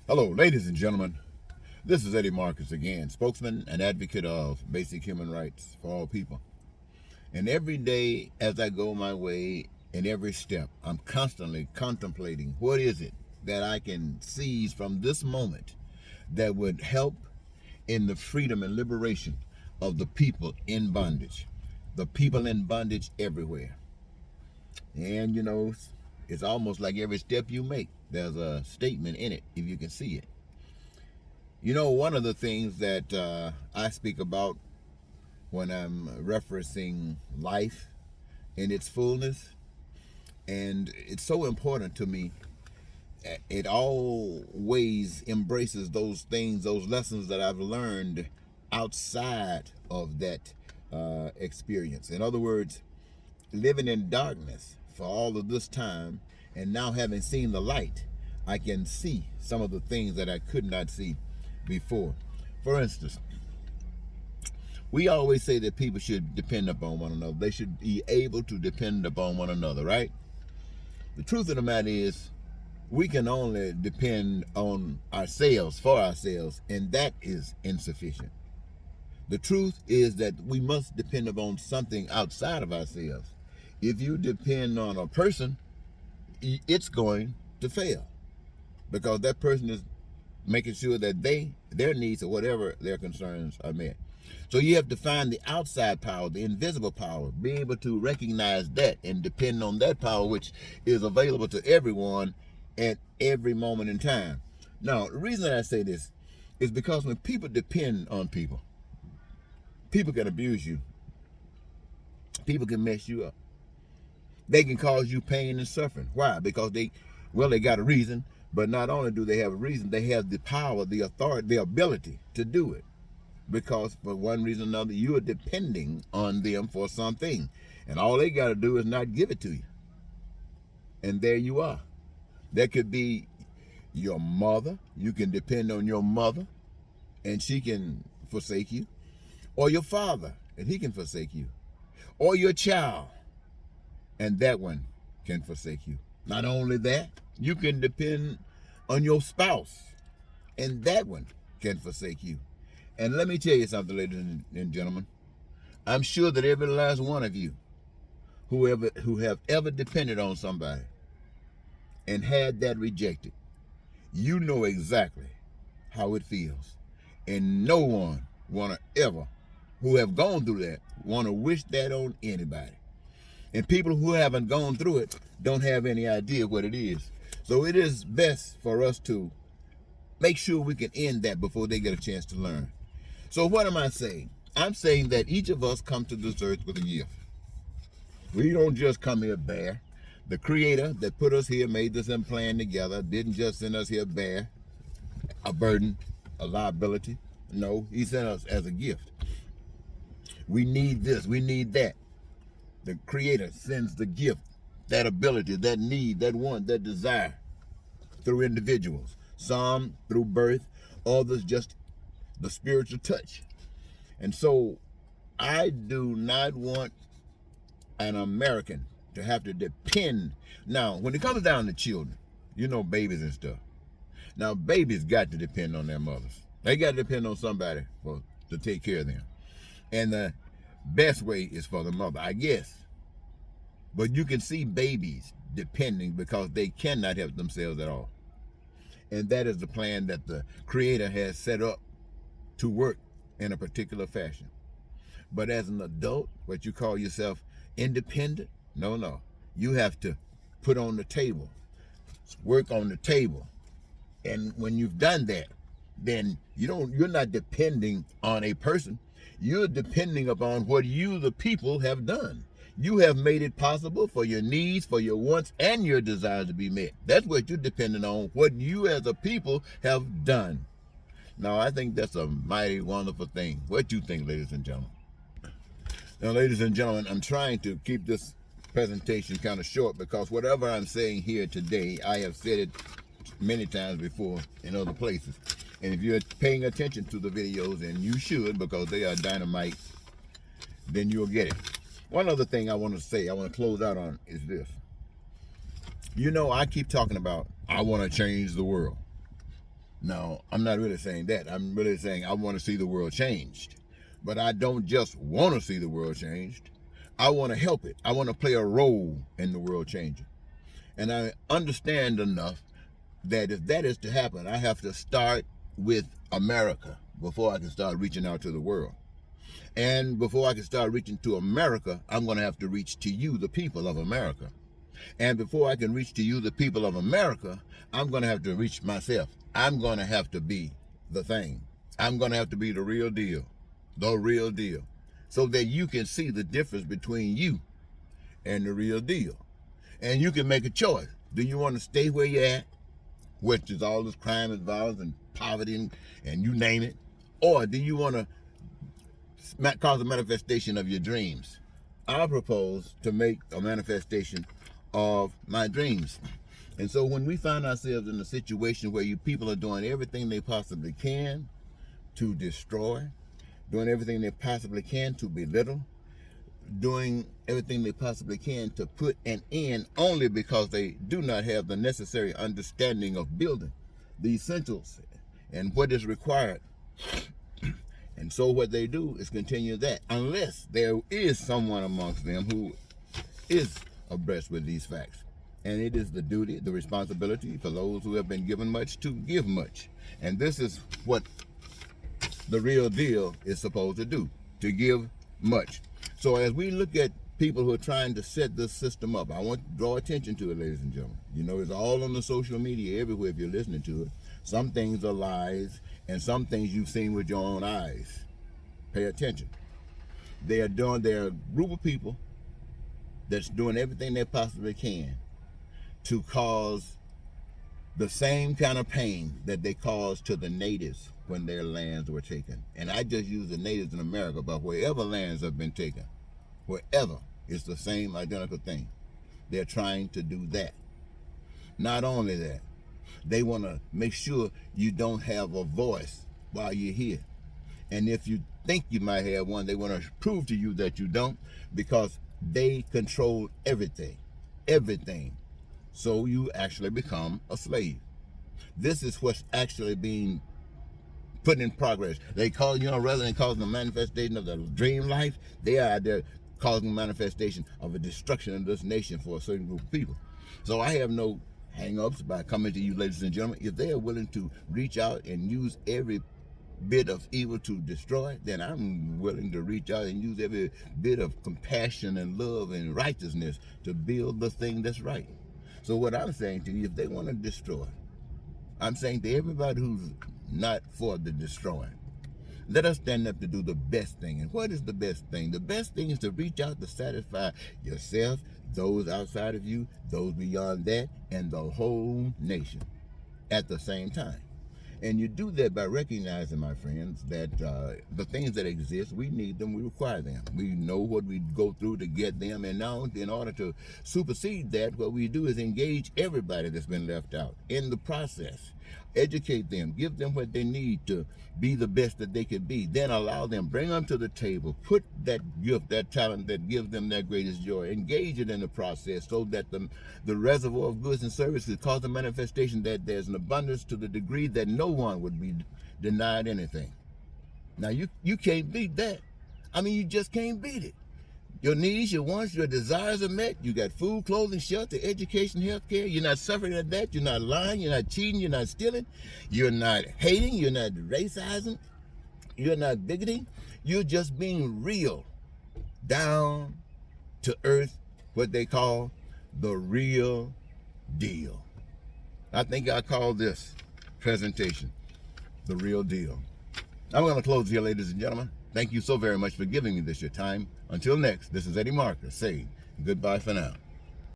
Hello, ladies and gentlemen. This is Eddie Marcus again, spokesman and advocate of basic human rights for all people. And every day as I go my way, in every step, I'm constantly contemplating what is it that I can seize from this moment that would help in the freedom and liberation of the people in bondage. The people in bondage everywhere. And it's almost like every step you make, there's a statement in it, if you can see it. One of the things that I speak about when I'm referencing life in its fullness, and it's so important to me, it always embraces those things, those lessons that I've learned outside of that experience. In other words, living in darkness for all of this time, and now having seen the light, I can see some of the things that I could not see before. For instance, we always say that people should depend upon one another. They should be able to depend upon one another, right? The truth of the matter is, we can only depend on ourselves for ourselves, and that is insufficient. The truth is that we must depend upon something outside of ourselves. If you depend on a person, it's going to fail, because that person is making sure that their needs or whatever their concerns are met. So you have to find the outside power, the invisible power, be able to recognize that and depend on that power, which is available to everyone at every moment in time. Now, the reason that I say this is because when people depend on people, people can abuse you. People can mess you up. They can cause you pain and suffering. Why? Because they got a reason, but not only do they have a reason, they have the power, the authority, the ability to do it. Because for one reason or another, you are depending on them for something. And all they got to do is not give it to you. And there you are. That could be your mother. You can depend on your mother, and she can forsake you. Or your father, and he can forsake you. Or your child, and that one can forsake you. Not only that, you can depend on your spouse, and that one can forsake you. And let me tell you something, ladies and gentlemen. I'm sure that every last one of you who have ever depended on somebody and had that rejected, you know exactly how it feels. And no one who have gone through that want to wish that on anybody. And people who haven't gone through it don't have any idea what it is. So it is best for us to make sure we can end that before they get a chance to learn. So what am I saying? I'm saying that each of us come to this earth with a gift. We don't just come here bare. The Creator that put us here, made this and plan together, didn't just send us here bare, a burden, a liability. No, He sent us as a gift. We need this, we need that. The Creator sends the gift, that ability, that need, that want, that desire through individuals. Some through birth, others just the spiritual touch. And so I do not want an American to have to depend. Now, when it comes down to children, babies and stuff. Now, babies got to depend on their mothers. They got to depend on somebody to take care of them. And the best way is for the mother, I guess. But you can see babies depending because they cannot help themselves at all. And that is the plan that the Creator has set up to work in a particular fashion. But as an adult, what you call yourself independent, no. You have to put on the table, work on the table. And when you've done that, then you're not depending on a person. You're depending upon what you, the people, have done. You have made it possible for your needs, for your wants, and your desires to be met. That's what you're depending on, what you as a people have done. Now, I think that's a mighty wonderful thing. What do you think, ladies and gentlemen? Now, ladies and gentlemen, I'm trying to keep this presentation kind of short because whatever I'm saying here today, I have said it many times before in other places. And if you're paying attention to the videos, and you should because they are dynamite, then you'll get it. One other thing I want to say, I want to close out on is this. I keep talking about, I want to change the world. Now, I'm not really saying that. I'm really saying I want to see the world changed. But I don't just want to see the world changed. I want to help it. I want to play a role in the world changing. And I understand enough that if that is to happen, I have to start with America before I can start reaching out to the world. And before I can start reaching to America, I'm going to have to reach to you, the people of America. And before I can reach to you, the people of America, I'm going to have to reach myself. I'm going to have to be the thing. I'm going to have to be the real deal, so that you can see the difference between you and the real deal. And you can make a choice. Do you want to stay where you're at, which is all this crime and violence and poverty and you name it? Or do you want to cause a manifestation of your dreams? I propose to make a manifestation of my dreams. And so when we find ourselves in a situation where you people are doing everything they possibly can to destroy, doing everything they possibly can to belittle, doing everything they possibly can to put an end only because they do not have the necessary understanding of building the essentials and what is required. And so what they do is continue that, unless there is someone amongst them who is abreast with these facts. And it is the duty, the responsibility for those who have been given much to give much. And this is what the real deal is supposed to do, to give much. So as we look at people who are trying to set this system up, I want to draw attention to it, ladies and gentlemen. You know, it's all on the social media everywhere if you're listening to it. Some things are lies, and some things you've seen with your own eyes. Pay attention. They're a group of people that's doing everything they possibly can to cause the same kind of pain that they caused to the natives when their lands were taken. And I just use the natives in America, but wherever lands have been taken, wherever, it's the same identical thing. They're trying to do that. Not only that, they want to make sure you don't have a voice while you're here. And if you think you might have one, they want to prove to you that you don't, because they control everything. So you actually become a slave. This is what's actually being put in progress. They call, rather than causing a manifestation of the dream life, they are there causing a manifestation of a destruction of this nation for a certain group of people. So I have no hang-ups by coming to you, ladies and gentlemen. If they are willing to reach out and use every bit of evil to destroy, then I'm willing to reach out and use every bit of compassion and love and righteousness to build the thing that's right. So what I'm saying to you, if they want to destroy, I'm saying to everybody who's not for the destroying, let us stand up to do the best thing. And what is the best thing? The best thing is to reach out to satisfy yourself, those outside of you, those beyond that, and the whole nation at the same time. And you do that by recognizing, my friends, that the things that exist, we need them, we require them. We know what we go through to get them. And now, in order to supersede that, what we do is engage everybody that's been left out in the process. Educate them, give them what they need to be the best that they can be. Then allow them, bring them to the table, put that gift, that talent that gives them their greatest joy, engage it in the process so that the reservoir of goods and services cause a manifestation that there's an abundance to the degree that no one would be denied anything. Now, you can't beat that. I mean, you just can't beat it. Your needs, your wants, your desires are met. You got food, clothing, shelter, education, health care. You're not suffering at that. You're not lying. You're not cheating. You're not stealing. You're not hating. You're not racism. You're not bigoting. You're just being real, down to earth, what they call the real deal. I think I call this presentation the real deal. I'm going to close here, ladies and gentlemen. Thank you so very much for giving me this your time. Until next, this is Eddie Marcus saying goodbye for now.